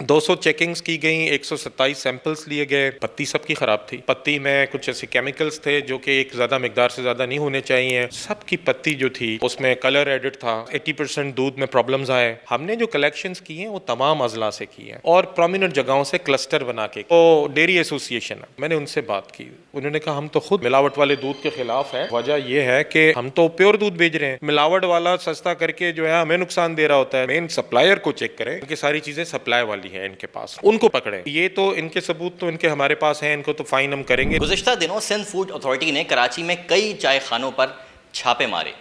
200 چیکنگز کی گئیں, 127 سیمپلس لیے گئے. پتی سب کی خراب تھی. پتی میں کچھ ایسے کیمیکلز تھے جو کہ ایک زیادہ مقدار سے زیادہ نہیں ہونے چاہیے. سب کی پتی جو تھی اس میں کلر ایڈٹ تھا. 80% دودھ میں پرابلمز آئے. ہم نے جو کلیکشنز کی ہیں وہ تمام اضلاع سے کی ہیں اور پرومیننٹ جگہوں سے کلسٹر بنا کے. وہ ڈیری ایسوسیشن ہے, میں نے ان سے بات کی. انہوں نے کہا ہم تو خود ملاوٹ والے دودھ کے خلاف ہیں. وجہ یہ ہے کہ ہم تو پیور دودھ بیچ رہے ہیں, ملاوٹ والا سستا کر کے جو ہے ہمیں نقصان دے رہا ہوتا ہے. مین سپلائر کو چیک کریں, کیونکہ ساری چیزیں سپلائی والی ہیں ان کے پاس, ان کو پکڑیں. یہ تو ان کے ثبوت تو ان کے ہمارے پاس ہیں, ان کو تو فائن ہم کریں گے. گزشتہ دنوں سندھ فوڈ اتھارٹی نے کراچی میں کئی چائے خانوں پر چھاپے مارے,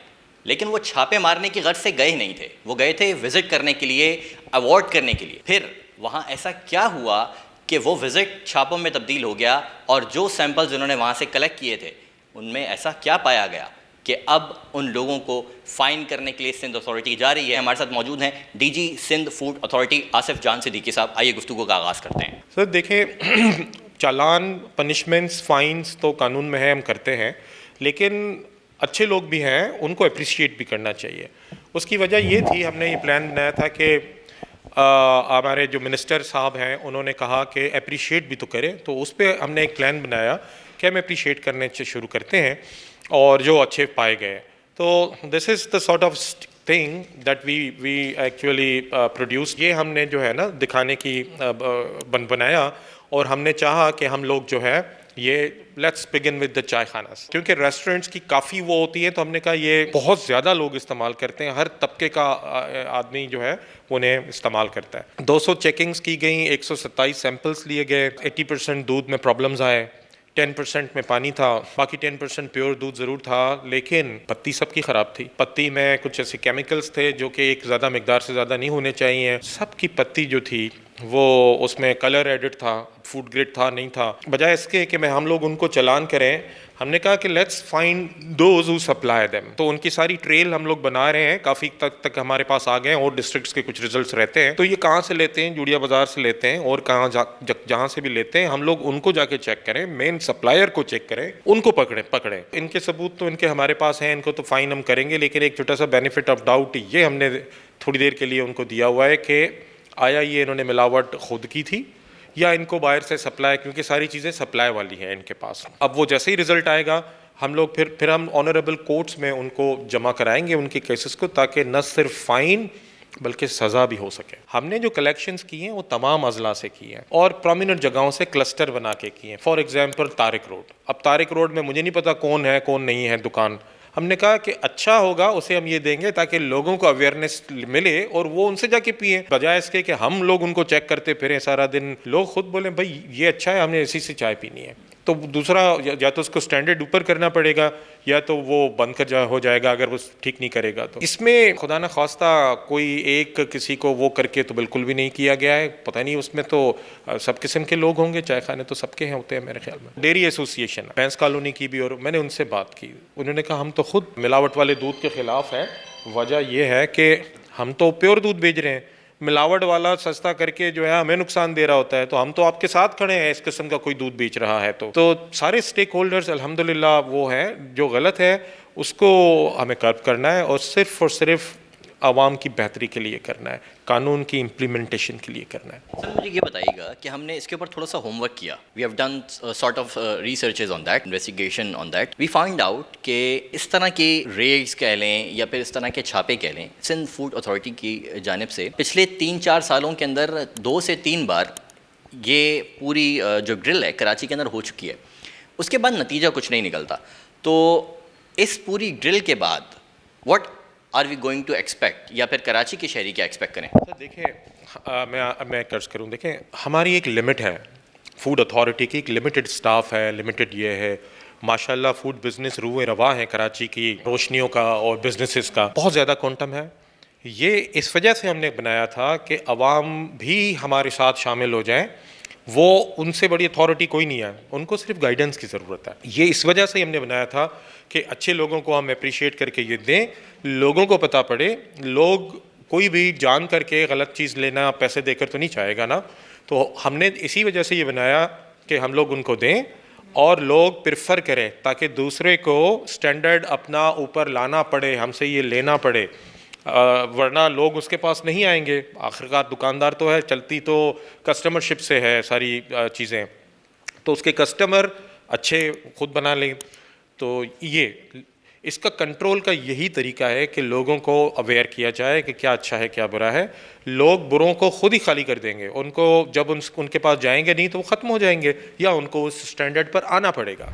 لیکن وہ چھاپے مارنے کی غرض سے گئے نہیں تھے. وہ گئے تھے وزٹ کرنے کے لیے, ایوارڈ کرنے کے لیے. پھر وہاں ایسا کیا ہوا کہ وہ وزٹ چھاپوں میں تبدیل ہو گیا, اور جو سیمپلز انہوں نے وہاں سے کلیکٹ کیے تھے ان میں ایسا کیا پایا گیا کہ اب ان لوگوں کو فائن کرنے کے لیے سندھ اتھارٹی جا رہی ہے. ہمارے ساتھ موجود ہیں D G Sindh food authority Asif Jan Siddiqui صاحب. آئیے گفتگو کا آغاز کرتے ہیں. سر دیکھیں, چالان, پنشمنٹس, فائنس تو قانون میں ہے, ہم کرتے ہیں, لیکن اچھے لوگ بھی ہیں, ان کو اپریشیٹ بھی کرنا چاہیے. اس کی وجہ یہ تھی, ہم نے یہ پلان بنایا تھا کہ ہمارے جو منسٹر صاحب ہیں انہوں نے کہا کہ اپریشیٹ بھی تو کریں, تو اس پہ ہم نے ایک پلان بنایا کہ ہم اپریشیٹ کرنے سے شروع کرتے ہیں اور جو اچھے پائے گئے. تو this is the sort of thing that we actually produce. یہ ہم نے جو ہے نا دکھانے کی بنایا, اور ہم نے چاہا کہ ہم لوگ جو ہے یہ لیٹس بگن ود دا چائے خاناز, کیونکہ ریسٹورینٹس کی کافی وہ ہوتی ہے, تو ہم نے کہا یہ بہت زیادہ لوگ استعمال کرتے ہیں, ہر طبقے کا آدمی جو ہے انہیں استعمال کرتا ہے. 200 چیکنگز کی گئیں, 127 سیمپلس لیے گئے. 80% دودھ میں پرابلمز آئے, 10% میں پانی تھا, باقی 10% پیور دودھ ضرور تھا, لیکن پتی سب کی خراب تھی. پتی میں کچھ ایسے کیمیکلز تھے جو کہ ایک زیادہ مقدار سے زیادہ نہیں ہونے چاہیے. سب کی پتی جو تھی وہ اس میں کلر ایڈٹ تھا, فوڈ گریڈ تھا نہیں تھا. بجائے اس کے کہ ہم لوگ ان کو چلان کریں, ہم نے کہا کہ let's find those who supply them. تو ان کی ساری ٹریل ہم لوگ بنا رہے ہیں, کافی تک ہمارے پاس آ گئے ہیں, اور ڈسٹرکٹس کے کچھ ریزلٹس رہتے ہیں. تو یہ کہاں سے لیتے ہیں, جوڑیا بازار سے لیتے ہیں, اور کہاں جہاں سے بھی لیتے ہیں ہم لوگ ان کو جا کے چیک کریں, مین سپلائر کو چیک کریں, ان کو پکڑیں. ان کے ثبوت تو ان کے ہمارے پاس ہیں, ان کو تو فائن ہم کریں گے, لیکن ایک چھوٹا سا بینیفٹ آف ڈاؤٹ یہ ہم نے تھوڑی دیر کے لیے ان کو دیا ہوا ہے کہ آیا یہ انہوں نے ملاوٹ خود کی تھی یا ان کو باہر سے سپلائی, کیونکہ ساری چیزیں سپلائی والی ہیں ان کے پاس. اب وہ جیسے ہی رزلٹ آئے گا ہم لوگ پھر ہم آنریبل کورٹس میں ان کو جمع کرائیں گے ان کے کیسز کو, تاکہ نہ صرف فائن بلکہ سزا بھی ہو سکے. ہم نے جو کلیکشنز کی ہیں وہ تمام اضلاع سے کی ہیں اور پرومیننٹ جگہوں سے کلسٹر بنا کے کی ہیں. For example Tariq road. اب طارق روڈ میں مجھے نہیں پتا کون ہے کون نہیں ہے دکان, ہم نے کہا کہ اچھا ہوگا اسے ہم یہ دیں گے تاکہ لوگوں کو اویئرنیس ملے اور وہ ان سے جا کے پئیں, بجائے اس کے کہ ہم لوگ ان کو چیک کرتے پھریں سارا دن. لوگ خود بولیں بھائی یہ اچھا ہے, ہم نے اسی سے چائے پینی ہے. تو دوسرا یا تو اس کو سٹینڈرڈ اوپر کرنا پڑے گا, یا تو وہ بند کر ہو جائے گا اگر وہ ٹھیک نہیں کرے گا. تو اس میں خدا نہ خواستہ کوئی ایک کسی کو وہ کر کے تو بالکل بھی نہیں کیا گیا ہے. پتہ نہیں اس میں تو سب قسم کے لوگ ہوں گے, چائے خانے تو سب کے ہیں ہوتے ہیں میرے خیال میں. ڈیری ایسوسیشن بینس کالونی کی بھی, اور میں نے ان سے بات کی, انہوں نے کہا ہم تو خود ملاوٹ والے دودھ کے خلاف ہیں. وجہ یہ ہے کہ ہم تو پیور دودھ بیچ رہے ہیں, ملاوٹ والا سستا کر کے جو ہے ہمیں نقصان دے رہا ہوتا ہے. تو ہم تو آپ کے ساتھ کھڑے ہیں اس قسم کا کوئی دودھ بیچ رہا ہے. تو سارے اسٹیک ہولڈرز الحمدللہ وہ ہیں, جو غلط ہے اس کو ہمیں کرب کرنا ہے اور صرف عوام کی بہتری کے لیے کرنا ہے, قانون کی امپلیمنٹیشن کے لیے کرنا ہے. سر مجھے یہ بتائیے گا کہ ہم نے اس کے اوپر تھوڑا سا ہوم ورک کیا. We have done sort of researches on that, investigation on that. We find out کہ اس طرح کی ریڈز کہہ لیں یا پھر اس طرح کے چھاپے کہہ لیں, سندھ فوڈ اتھارٹی کی جانب سے پچھلے 3-4 سالوں کے اندر 2 سے 3 بار یہ پوری جو ڈرل ہے کراچی کے اندر ہو چکی ہے. اس کے بعد نتیجہ کچھ نہیں نکلتا. تو اس پوری ڈرل کے بعد what are we going to expect, یا پھر کراچی کے شہری کیا ایکسپیکٹ کریں؟ دیکھیں میں قرض کروں, دیکھیں ہماری ایک لمٹ ہے, فوڈ اتھارٹی کی ایک لمیٹڈ سٹاف ہے, لمیٹڈ یہ ہے. ماشاءاللہ فوڈ بزنس روئے رواں ہے کراچی کی, روشنیوں کا اور بزنسز کا بہت زیادہ کوانٹم ہے. یہ اس وجہ سے ہم نے بنایا تھا کہ عوام بھی ہمارے ساتھ شامل ہو جائیں. وہ ان سے بڑی اتھارٹی کوئی نہیں ہے, ان کو صرف گائیڈنس کی ضرورت ہے. یہ اس وجہ سے ہم نے بنایا تھا کہ اچھے لوگوں کو ہم اپریشیٹ کر کے یہ دیں, لوگوں کو پتہ پڑے. لوگ کوئی بھی جان کر کے غلط چیز لینا پیسے دے کر تو نہیں چاہے گا نا. تو ہم نے اسی وجہ سے یہ بنایا کہ ہم لوگ ان کو دیں اور لوگ پریفر کریں, تاکہ دوسرے کو سٹینڈرڈ اپنا اوپر لانا پڑے, ہم سے یہ لینا پڑے. ورنہ لوگ اس کے پاس نہیں آئیں گے. آخرکار دکاندار تو ہے, چلتی تو کسٹمر شپ سے ہے ساری چیزیں, تو اس کے کسٹمر اچھے خود بنا لیں. تو یہ اس کا کنٹرول کا یہی طریقہ ہے کہ لوگوں کو اویئر کیا جائے کہ کیا اچھا ہے کیا برا ہے. لوگ بروں کو خود ہی خالی کر دیں گے, ان کو جب ان کے پاس جائیں گے نہیں تو وہ ختم ہو جائیں گے, یا ان کو اس اسٹینڈرڈ پر آنا پڑے گا.